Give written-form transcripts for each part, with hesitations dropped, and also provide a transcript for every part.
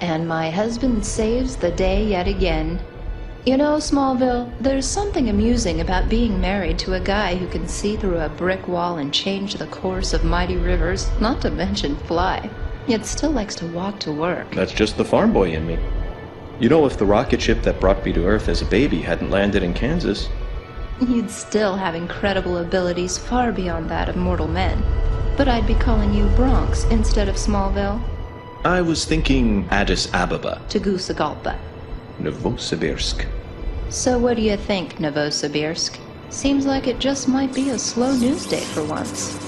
And my husband saves the day yet again. You know, Smallville, there's something amusing about being married to a guy who can see through a brick wall and change the course of mighty rivers, not to mention fly, yet still likes to walk to work. That's just the farm boy in me. You know, if the rocket ship that brought me to Earth as a baby hadn't landed in Kansas... You'd still have incredible abilities far beyond that of mortal men. But I'd be calling you Bronx instead of Smallville. I was thinking Addis Ababa. Tegucigalpa. Novosibirsk. So what do you think, Novosibirsk? Seems like it just might be a slow news day for once.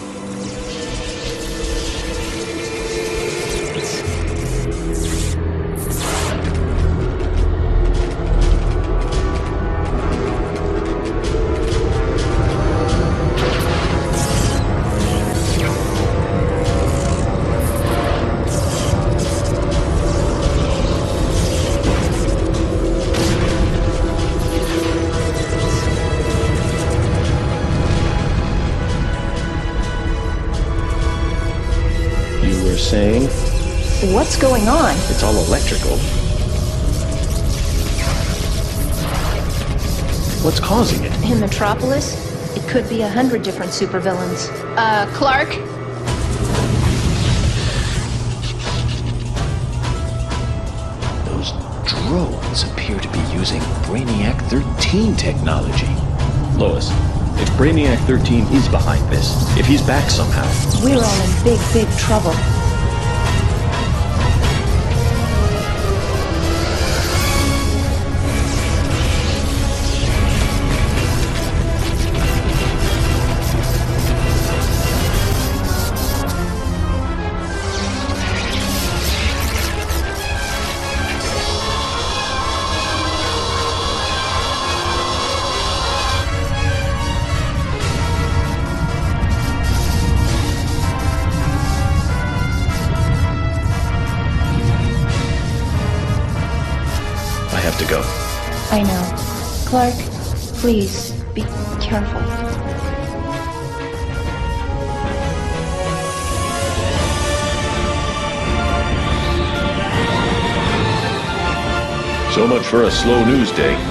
Saying? What's going on? It's all electrical. What's causing it? In Metropolis, it could be 100 different supervillains. Clark? Those drones appear to be using Brainiac 13 technology. Lois, if Brainiac 13 is behind this, if he's back somehow... We're all in big, big trouble. To go. I know. Clark, please, be careful. So much for a slow news day.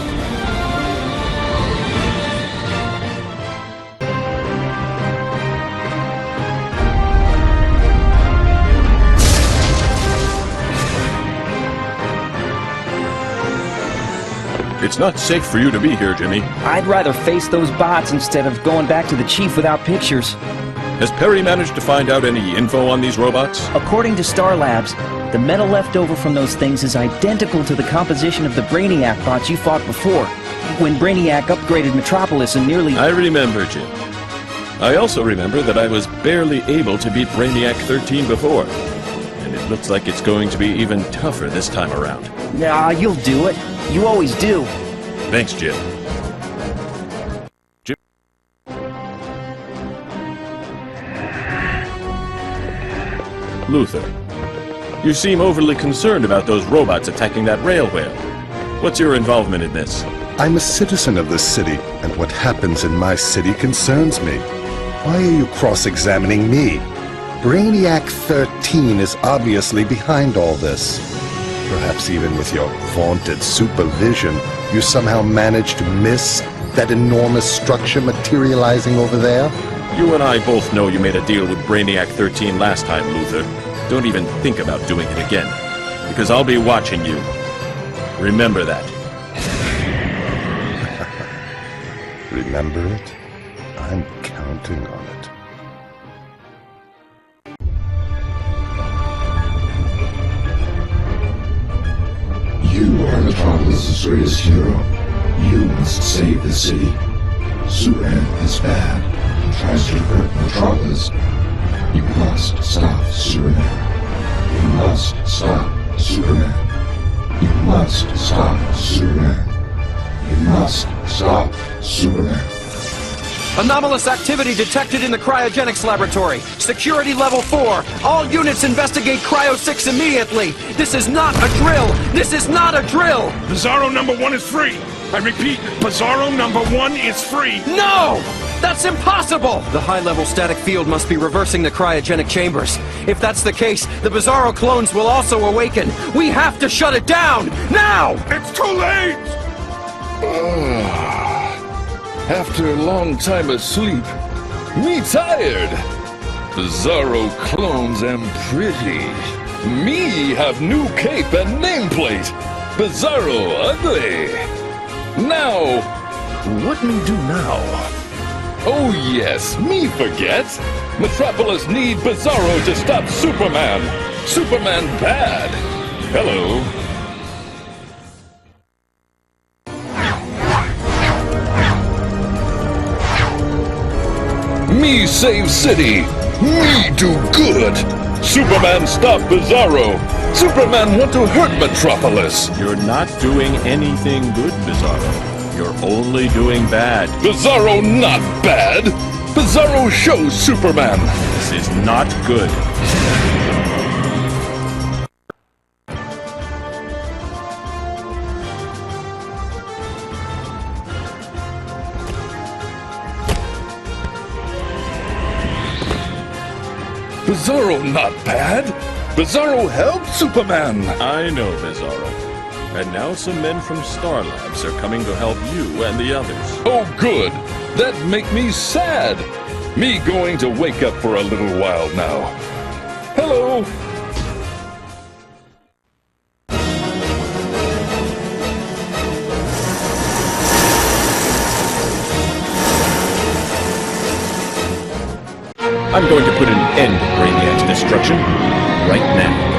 It's not safe for you to be here, Jimmy. I'd rather face those bots instead of going back to the chief without pictures. Has Perry managed to find out any info on these robots? According to Star Labs, the metal left over from those things is identical to the composition of the Brainiac bots you fought before, when Brainiac upgraded Metropolis and nearly... I remember, Jim. I also remember that I was barely able to beat Brainiac 13 before. And it looks like it's going to be even tougher this time around. Nah, you'll do it. You always do. Thanks, Jim. Luthor, you seem overly concerned about those robots attacking that rail wheel. What's your involvement in this? I'm a citizen of this city, and what happens in my city concerns me. Why are you cross-examining me? Brainiac 13 is obviously behind all this. Perhaps even with your vaunted supervision, you somehow managed to miss that enormous structure materializing over there? You and I both know you made a deal with Brainiac 13 last time, Luthor. Don't even think about doing it again, because I'll be watching you. Remember that. Remember it? I'm counting on it. You are Metropolis' greatest hero. You must save the city. Superman is bad. He tries to hurt Metropolis. You must stop Superman. You must stop Superman. You must stop Superman. You must stop Superman. Anomalous activity detected in the cryogenics laboratory. Security level 4. All units investigate Cryo 6 immediately. This is not a drill. This is not a drill. Bizarro number 1 is free. I repeat, Bizarro number 1 is free. No! That's impossible! The high-level static field must be reversing the cryogenic chambers. If that's the case, the Bizarro clones will also awaken. We have to shut it down! Now! It's too late! After a long time asleep, me tired. Bizarro clones am pretty. Me have new cape and nameplate. Bizarro ugly. Now, what me do now? Oh yes, me forget. Metropolis need Bizarro to stop Superman. Superman bad. Hello. Me save city. Me do good. Superman stop Bizarro. Superman want to hurt Metropolis. You're not doing anything good, Bizarro. You're only doing bad. Bizarro not bad. Bizarro shows Superman. This is not good. Bizarro not bad. Bizarro helped Superman. I know, Bizarro. And now some men from Star Labs are coming to help you and the others. Oh, good. That make me sad. Me going to wake up for a little while now. Hello. I'm going to put an end to Brainiac's destruction right now.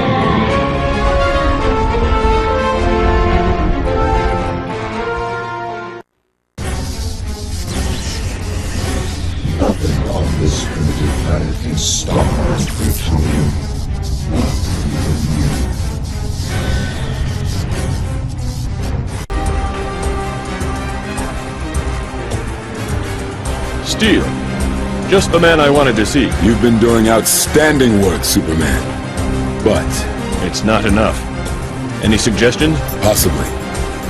Nothing on this primitive planet can stop plutonium. Not even you. Steel. Just the man I wanted to see. You've been doing outstanding work, Superman. But It's not enough. Any suggestions? possibly.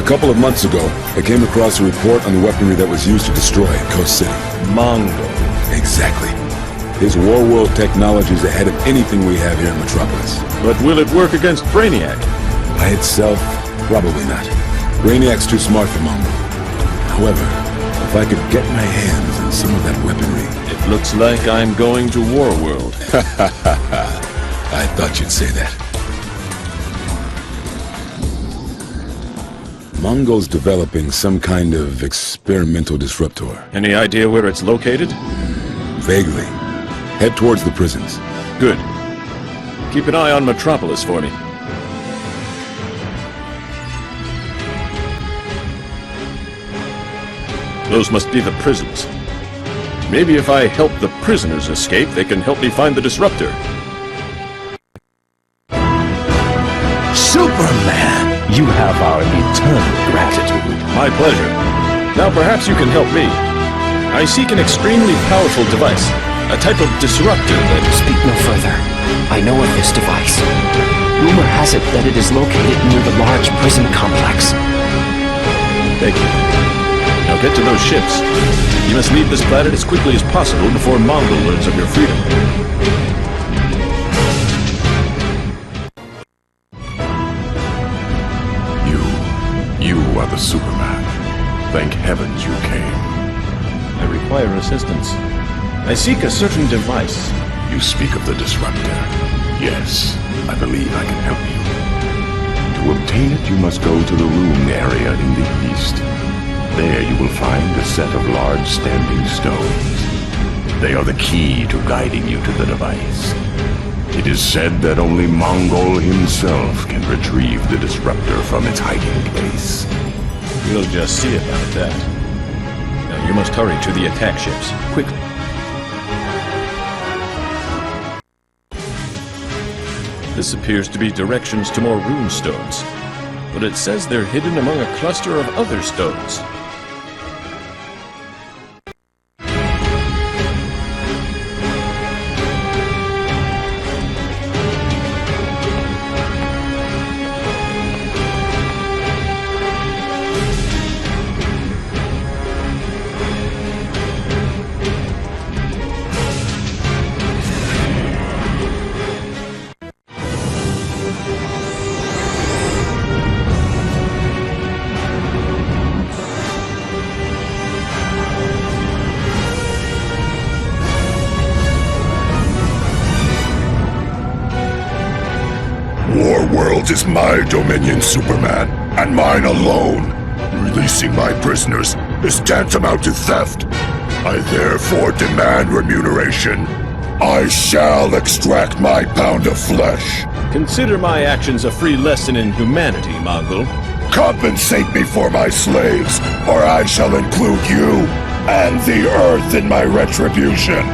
A couple of months ago, I came across a report on the weaponry that was used to destroy Coast City. Mongo. Exactly. His Warworld technology is ahead of anything we have here in Metropolis. But will it work against Brainiac? By itself, probably not. Brainiac's too smart for Mongo. However, if I could get my hands on some of that weaponry... It looks like I'm going to Warworld. I thought you'd say that. Mongo's developing some kind of experimental disruptor. Any idea where it's located? Vaguely. Head towards the prisons. Good. Keep an eye on Metropolis for me. Those must be the prisons. Maybe if I help the prisoners escape, they can help me find the disruptor. Superman! You have our eternal gratitude. My pleasure. Now perhaps you can help me. I seek an extremely powerful device. A type of disruptor that... Speak no further. I know of this device. Rumor has it that it is located near the large prison complex. Thank you. Now get to those ships. You must leave this planet as quickly as possible before Mongo learns of your freedom. You are the Superman. Thank heavens you came. I require assistance. I seek a certain device. You speak of the disruptor. Yes, I believe I can help you. To obtain it, you must go to the room area in the east. There you will find a set of large standing stones. They are the key to guiding you to the device. It is said that only Mongol himself can retrieve the disruptor from its hiding place. We'll just see about that. Now you must hurry to the attack ships, quickly. This appears to be directions to more rune stones, but it says they're hidden among a cluster of other stones. Warworld is my dominion, Superman, and mine alone. Releasing my prisoners is tantamount to theft. I therefore demand remuneration. I shall extract my pound of flesh. Consider my actions a free lesson in humanity, Mongol. Compensate me for my slaves, or I shall include you and the Earth in my retribution.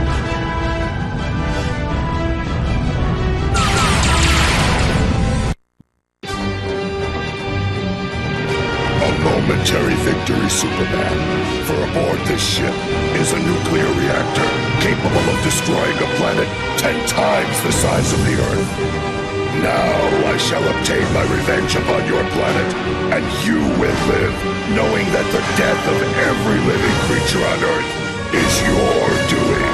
A momentary victory, Superman. For aboard this ship is a nuclear reactor capable of destroying a planet 10 times the size of the Earth. Now I shall obtain my revenge upon your planet, and you will live, knowing that the death of every living creature on Earth is your doing.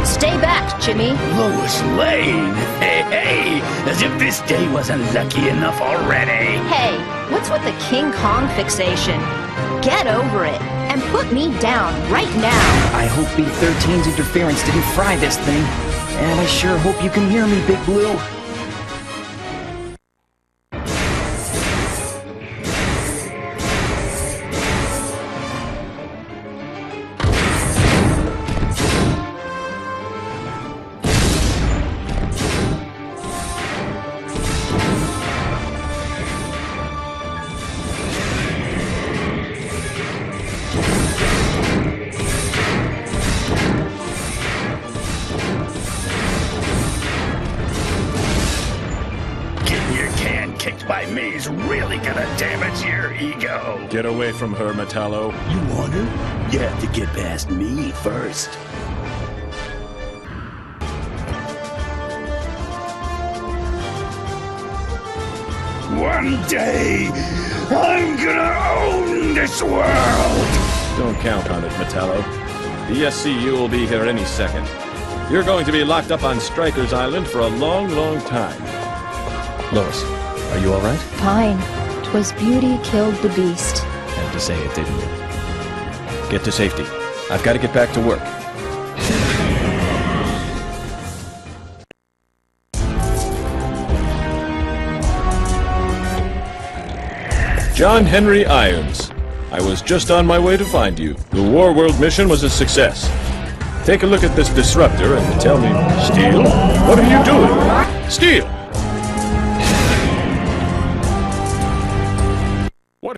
Stay back, Jimmy. Lois Lane! Hey, as if this day wasn't lucky enough already. Hey, what's with the King Kong fixation? Get over it, and put me down right now. I hope B-13's interference didn't fry this thing. And I sure hope you can hear me, Big Blue. By me is really gonna damage your ego. Get away from her, Metallo. You want her? You have to get past me first. One day, I'm gonna own this world! Don't count on it, Metallo. The SCU will be here any second. You're going to be locked up on Stryker's Island for a long, long time. Lois, are you all right? Fine. 'Twas beauty killed the beast. Had to say it, didn't you? Get to safety. I've got to get back to work. John Henry Irons. I was just on my way to find you. The Warworld mission was a success. Take a look at this disruptor and tell me... Steel? What are you doing? Steel! What?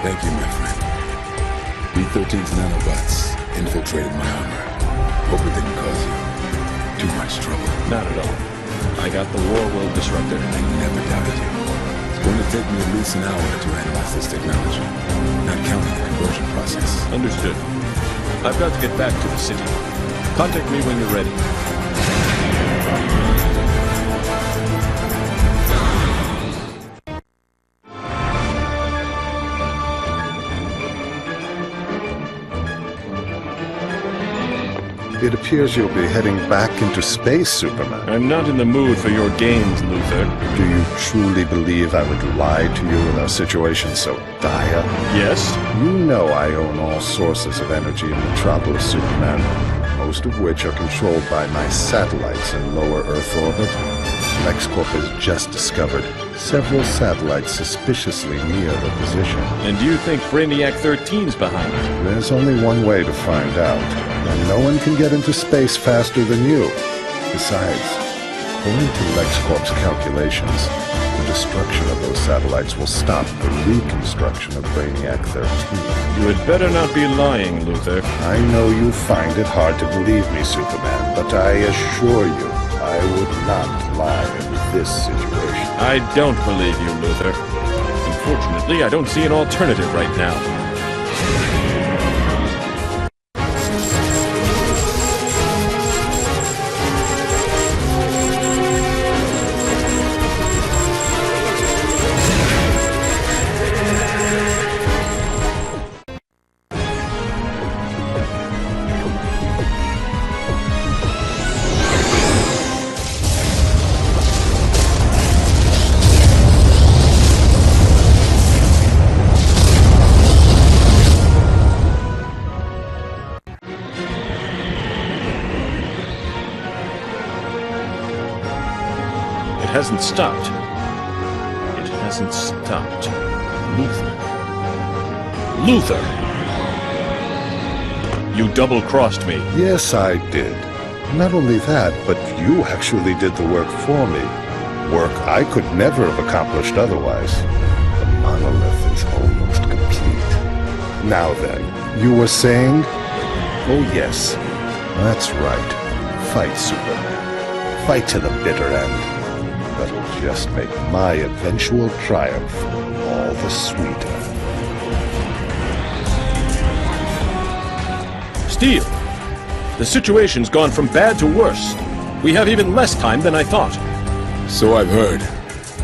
Thank you, my friend. B-13's nanobots infiltrated my armor. Hope it didn't cause you too much trouble. Not at all. I got the Warworld disruptor. I never doubted you. It's going to take me at least an hour to analyze this technology, not counting the conversion process. Understood. I've got to get back to the city. Contact me when you're ready. It appears you'll be heading back into space, Superman. I'm not in the mood for your games, Luthor. Do you truly believe I would lie to you in a situation so dire? Yes? You know I own all sources of energy in Metropolis, Superman, most of which are controlled by my satellites in lower Earth orbit. LexCorp has just discovered several satellites suspiciously near the position. And do you think Brainiac 13's behind it? There's only one way to find out, and no one can get into space faster than you. Besides, according to LexCorp's calculations, the destruction of those satellites will stop the reconstruction of Brainiac 13. You had better not be lying, Luthor. I know you find it hard to believe me, Superman, but I assure you, I would not lie in this situation. I don't believe you, Luthor. Unfortunately, I don't see an alternative right now. It hasn't stopped. It hasn't stopped. Luthor! You double-crossed me. Yes, I did. Not only that, but you actually did the work for me. Work I could never have accomplished otherwise. The monolith is almost complete. Now then, you were saying? Oh yes, that's right. Fight, Superman. Fight to the bitter end. That'll just make my eventual triumph all the sweeter. Steel! The situation's gone from bad to worse. We have even less time than I thought. So I've heard.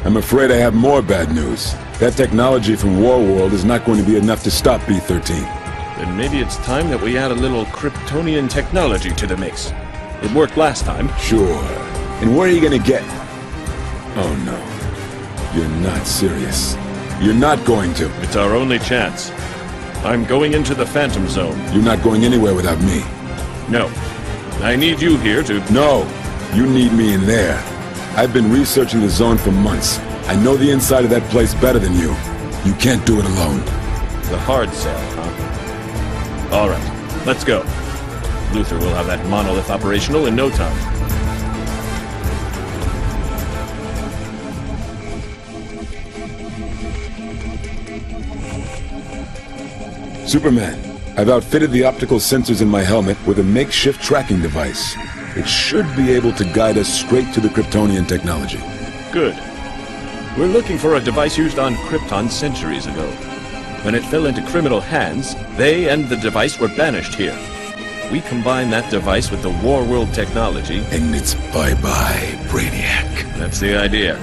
I'm afraid I have more bad news. That technology from Warworld is not going to be enough to stop B-13. Then maybe it's time that we add a little Kryptonian technology to the mix. It worked last time. Sure. And where are you gonna get? Oh no. You're not serious. You're not going to. It's our only chance. I'm going into the Phantom Zone. You're not going anywhere without me. No. I need you here to... No! You need me in there. I've been researching the zone for months. I know the inside of that place better than you. You can't do it alone. The hard sell, huh? All right. Let's go. Luthor will have that monolith operational in no time. Superman, I've outfitted the optical sensors in my helmet with a makeshift tracking device. It should be able to guide us straight to the Kryptonian technology. Good. We're looking for a device used on Krypton centuries ago. When it fell into criminal hands, they and the device were banished here. We combine that device with the Warworld technology... And it's bye-bye, Brainiac. That's the idea.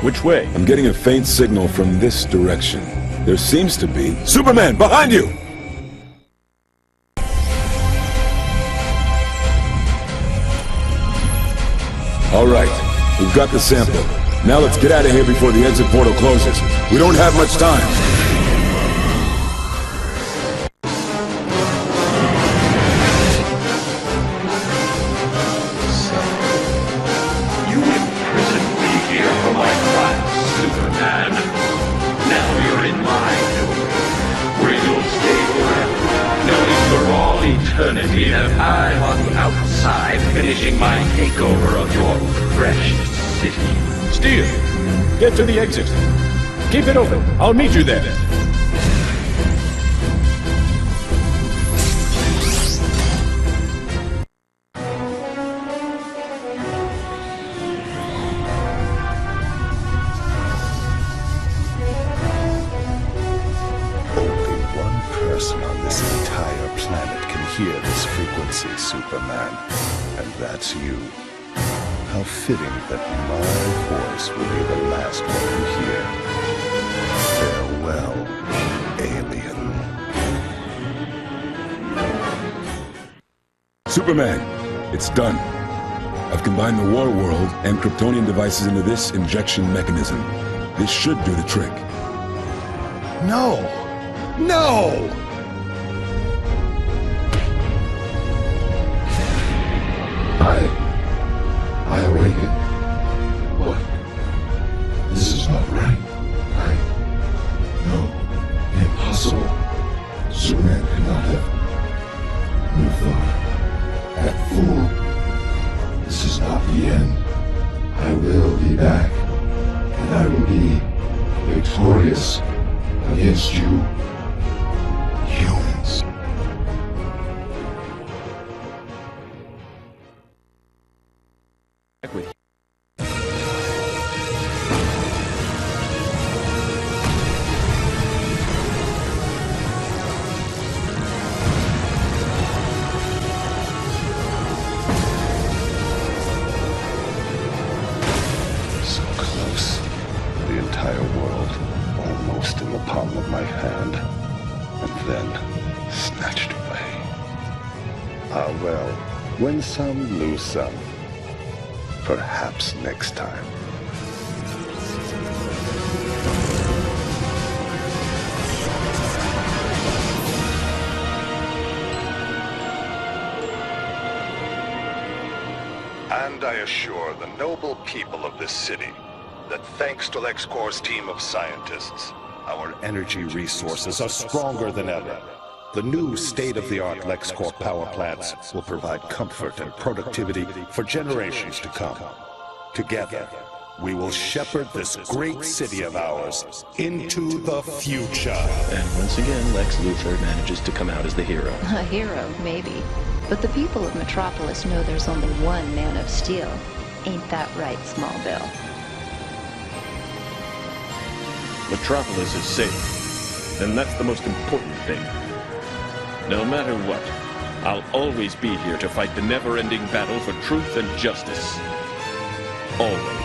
Which way? I'm getting a faint signal from this direction. There seems to be... Superman, behind you! All right, we've got the sample. Now let's get out of here before the exit portal closes. We don't have much time. Eternity that I'm on the outside, finishing my takeover of your precious city. Steel, get to the exit. Keep it open. I'll meet you there. Hear this frequency, Superman, and that's you. How fitting that my voice will be the last one you hear. Farewell, alien. Superman, it's done. I've combined the Warworld and Kryptonian devices into this injection mechanism. This should do the trick. No! No! I awaken. What? This is not right. No. Impossible. Superman cannot have... Luthor. That fool. This is not the end. I will be back. And I will be victorious against you, humans. Win some, lose some. Perhaps next time. And I assure the noble people of this city that thanks to LexCorp's team of scientists, our energy resources are stronger than ever. The new state-of-the-art LexCorp power plants will provide comfort and productivity for generations to come. Together, we will shepherd this great city of ours into the future. And once again, Lex Luthor manages to come out as the hero. A hero, maybe. But the people of Metropolis know there's only one Man of Steel. Ain't that right, Smallville? Metropolis is safe, and that's the most important thing. No matter what, I'll always be here to fight the never-ending battle for truth and justice. Always.